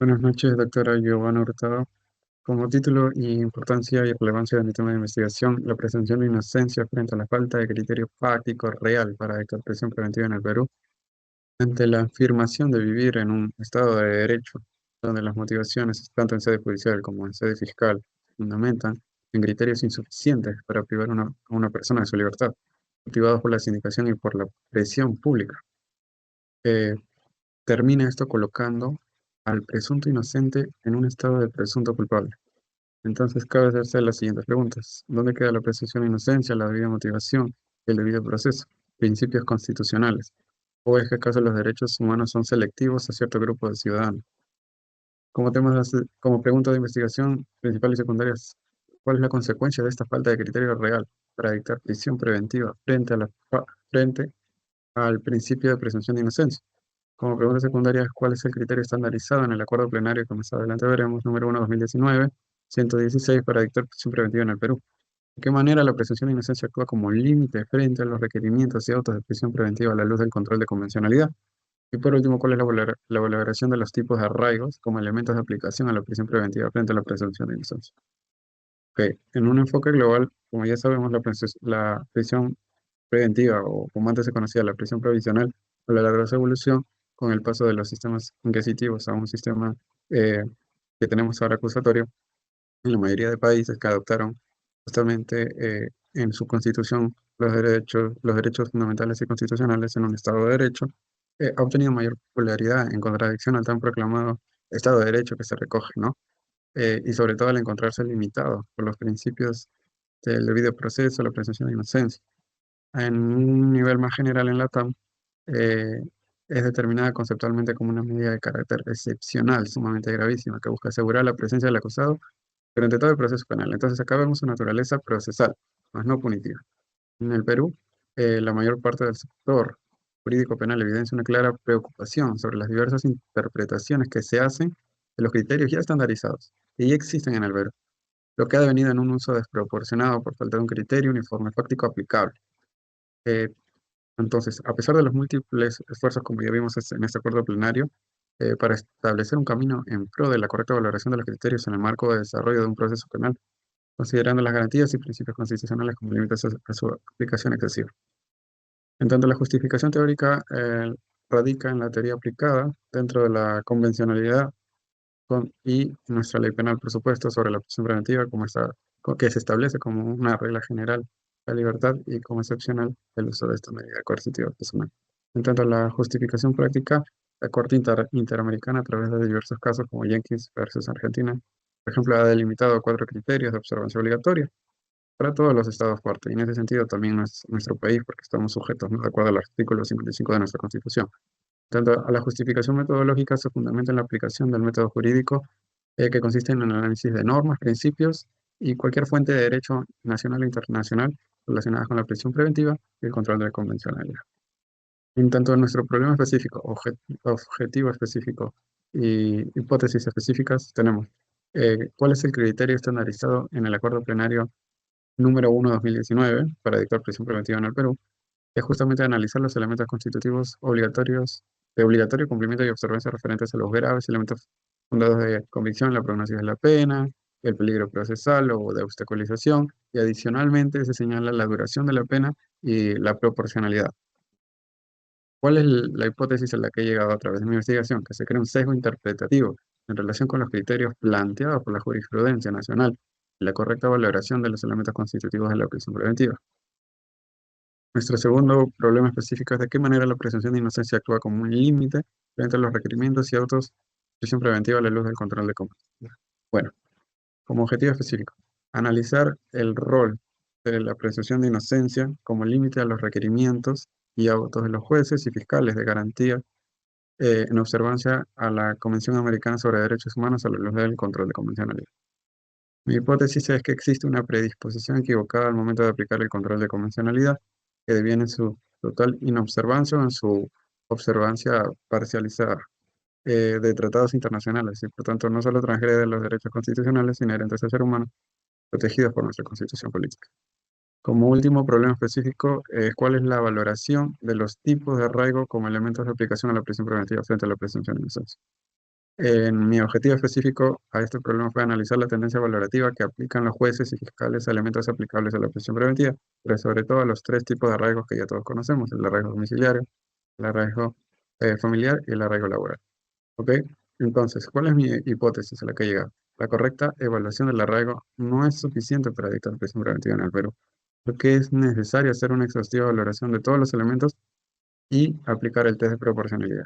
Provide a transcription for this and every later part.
Buenas noches, doctora Giovanna Hurtado. Como título y importancia y relevancia de mi tema de investigación, la presunción de inocencia frente a la falta de criterio fáctico real para dictar prisión preventiva en el Perú, ante la afirmación de vivir en un Estado de Derecho, donde las motivaciones, tanto en sede judicial como en sede fiscal, fundamentan en criterios insuficientes para privar a una persona de su libertad, motivados por la sindicación y por la presión pública. Eh, Termina esto colocando al presunto inocente en un estado de presunto culpable. Entonces, cabe hacerse las siguientes preguntas. ¿Dónde queda la presunción de inocencia, la debida motivación y el debido proceso? Principios constitucionales. ¿O es que acaso los derechos humanos son selectivos a cierto grupo de ciudadanos? Como pregunta de investigación principal y secundarias, ¿cuál es la consecuencia de esta falta de criterio real para dictar prisión preventiva frente al principio de presunción de inocencia? Como pregunta secundaria, ¿cuál es el criterio estandarizado en el acuerdo plenario que más adelante veremos, número 1/2019, 116, para dictar prisión preventiva en el Perú? ¿De qué manera la presunción de inocencia actúa como límite frente a los requerimientos y autos de prisión preventiva a la luz del control de convencionalidad? Y por último, ¿cuál es la valoración de los tipos de arraigos como elementos de aplicación a la prisión preventiva frente a la presunción de inocencia? Ok, en un enfoque global, como ya sabemos, la prisión preventiva, o como antes se conocía, la prisión provisional, a la larga evolución con el paso de los sistemas inquisitivos a un sistema eh, que tenemos ahora acusatorio, en la mayoría de países que adoptaron justamente en su constitución los derechos fundamentales y constitucionales en un Estado de Derecho, ha obtenido mayor popularidad en contradicción al tan proclamado Estado de Derecho que se recoge, ¿no? Y sobre todo al encontrarse limitado por los principios del debido proceso, la presunción de inocencia. En un nivel más general en la TAM, eh, es determinada conceptualmente como una medida de carácter excepcional, sumamente gravísima, que busca asegurar la presencia del acusado durante todo el proceso penal. Entonces, acá vemos su naturaleza procesal, más no punitiva. En el Perú, la mayor parte del sector jurídico penal evidencia una clara preocupación sobre las diversas interpretaciones que se hacen de los criterios ya estandarizados que ya existen en el Perú, lo que ha devenido en un uso desproporcionado por falta de un criterio uniforme fáctico aplicable. Eh, entonces, a pesar de los múltiples esfuerzos, como ya vimos en este acuerdo plenario, para establecer un camino en pro de la correcta valoración de los criterios en el marco de desarrollo de un proceso penal, considerando las garantías y principios constitucionales como límites a su aplicación excesiva. En tanto, la justificación teórica radica en la teoría aplicada dentro de la convencionalidad y nuestra ley penal, por supuesto, sobre la prisión preventiva, que se establece como una regla general la libertad y como excepcional el uso de esta medida coercitiva personal. En tanto, la justificación práctica, la Corte Interamericana, a través de diversos casos como Jenkins versus Argentina, por ejemplo, ha delimitado 4 criterios de observancia obligatoria para todos los estados parte, y en ese sentido también nuestro país, porque estamos sujetos, ¿no?, de acuerdo al artículo 55 de nuestra Constitución. Tanto a la justificación metodológica se fundamenta en la aplicación del método jurídico, que consiste en el análisis de normas, principios y cualquier fuente de derecho nacional e internacional relacionadas con la prisión preventiva y el control de la convencionalidad. En tanto, nuestro problema específico, objetivo específico y hipótesis específicas, tenemos cuál es el criterio estandarizado en el acuerdo plenario número 1/2019 para dictar prisión preventiva en el Perú, es justamente analizar los elementos constitutivos obligatorios, de obligatorio cumplimiento y observancia referentes a los graves elementos fundados de convicción, la prognosis de la pena, el peligro procesal o de obstaculización, y adicionalmente se señala la duración de la pena y la proporcionalidad. ¿Cuál es la hipótesis a la que he llegado a través de mi investigación? Que se crea un sesgo interpretativo en relación con los criterios planteados por la jurisprudencia nacional y la correcta valoración de los elementos constitutivos de la prisión preventiva. Nuestro segundo problema específico es de qué manera la presunción de inocencia actúa como un límite frente a los requerimientos y autos de prisión preventiva a la luz del control de competencia. Bueno, como objetivo específico, analizar el rol de la presunción de inocencia como límite a los requerimientos y autos de los jueces y fiscales de garantía, en observancia a la Convención Americana sobre Derechos Humanos a la luz del control de convencionalidad. Mi hipótesis es que existe una predisposición equivocada al momento de aplicar el control de convencionalidad, que deviene en su total inobservancia o en su observancia parcializada de tratados internacionales, y por tanto no solo transgrede los derechos constitucionales inherentes al ser humano, protegidos por nuestra constitución política. Como último problema específico, ¿cuál es la valoración de los tipos de arraigo como elementos de aplicación a la prisión preventiva frente a la presunción de inocencia? Mi objetivo específico a este problema fue analizar la tendencia valorativa que aplican los jueces y fiscales a elementos aplicables a la prisión preventiva, pero sobre todo a los tres tipos de arraigos que ya todos conocemos: el arraigo domiciliario, el arraigo familiar y el arraigo laboral. ¿Ok? Entonces, ¿cuál es mi hipótesis a la que he llegado? La correcta evaluación del arraigo no es suficiente para dictar prisión preventiva en el Perú, porque es necesario hacer una exhaustiva valoración de todos los elementos y aplicar el test de proporcionalidad.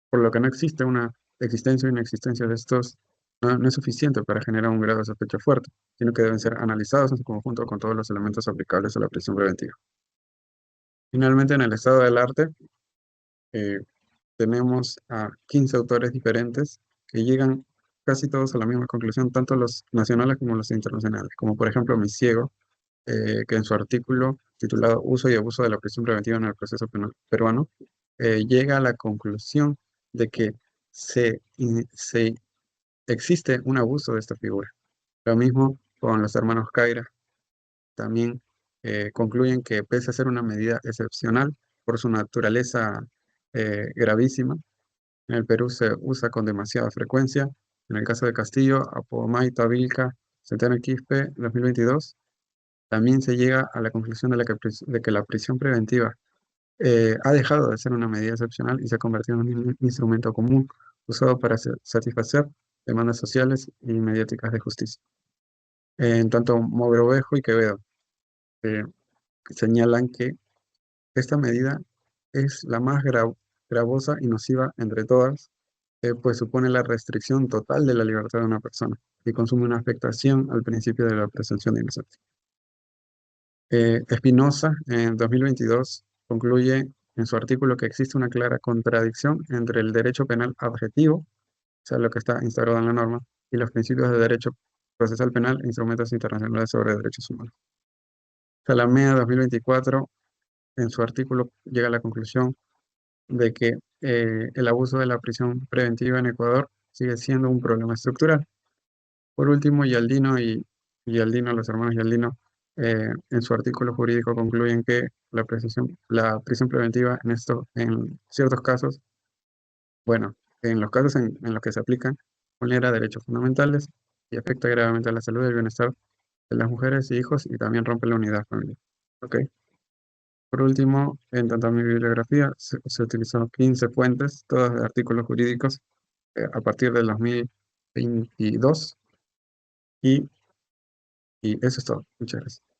Por lo que no existe una existencia o inexistencia de estos, no es suficiente para generar un grado de sospecha fuerte, sino que deben ser analizados en su conjunto con todos los elementos aplicables a la prisión preventiva. Finalmente, en el estado del arte, eh, tenemos a 15 autores diferentes que llegan casi todos a la misma conclusión, tanto los nacionales como los internacionales, como por ejemplo Misiego, que en su artículo titulado Uso y abuso de la prisión preventiva en el proceso penal peruano, llega a la conclusión de que se existe un abuso de esta figura. Lo mismo con los hermanos Caira, también concluyen que pese a ser una medida excepcional por su naturaleza gravísima, en el Perú se usa con demasiada frecuencia. En el caso de Castillo, Apomaita, Vilca, Centeno y Quispe, 2022, también se llega a la conclusión de que la prisión preventiva ha dejado de ser una medida excepcional y se ha convertido en un instrumento común usado para satisfacer demandas sociales y mediáticas de justicia. En tanto, Mogrovejo y Quevedo eh, señalan que esta medida es la más gravosa y nociva entre todas, pues supone la restricción total de la libertad de una persona y consume una afectación al principio de la presunción de inocencia. Espinosa, en 2022, concluye en su artículo que existe una clara contradicción entre el derecho penal adjetivo, o sea, lo que está instaurado en la norma, y los principios de derecho procesal penal e instrumentos internacionales sobre derechos humanos. Salamea, 2024, en su artículo llega a la conclusión de que el abuso de la prisión preventiva en Ecuador sigue siendo un problema estructural. Por último, Yaldino, los hermanos Yaldino, en su artículo jurídico concluyen que la prisión preventiva en ciertos casos, bueno, en los casos en los que se aplican, vulnera derechos fundamentales y afecta gravemente a la salud y el bienestar de las mujeres y hijos y también rompe la unidad familiar. ¿Ok? Por último, en tanto a mi bibliografía, se utilizó 15 fuentes, todas de artículos jurídicos, a partir del 2022, y, y eso es todo. Muchas gracias.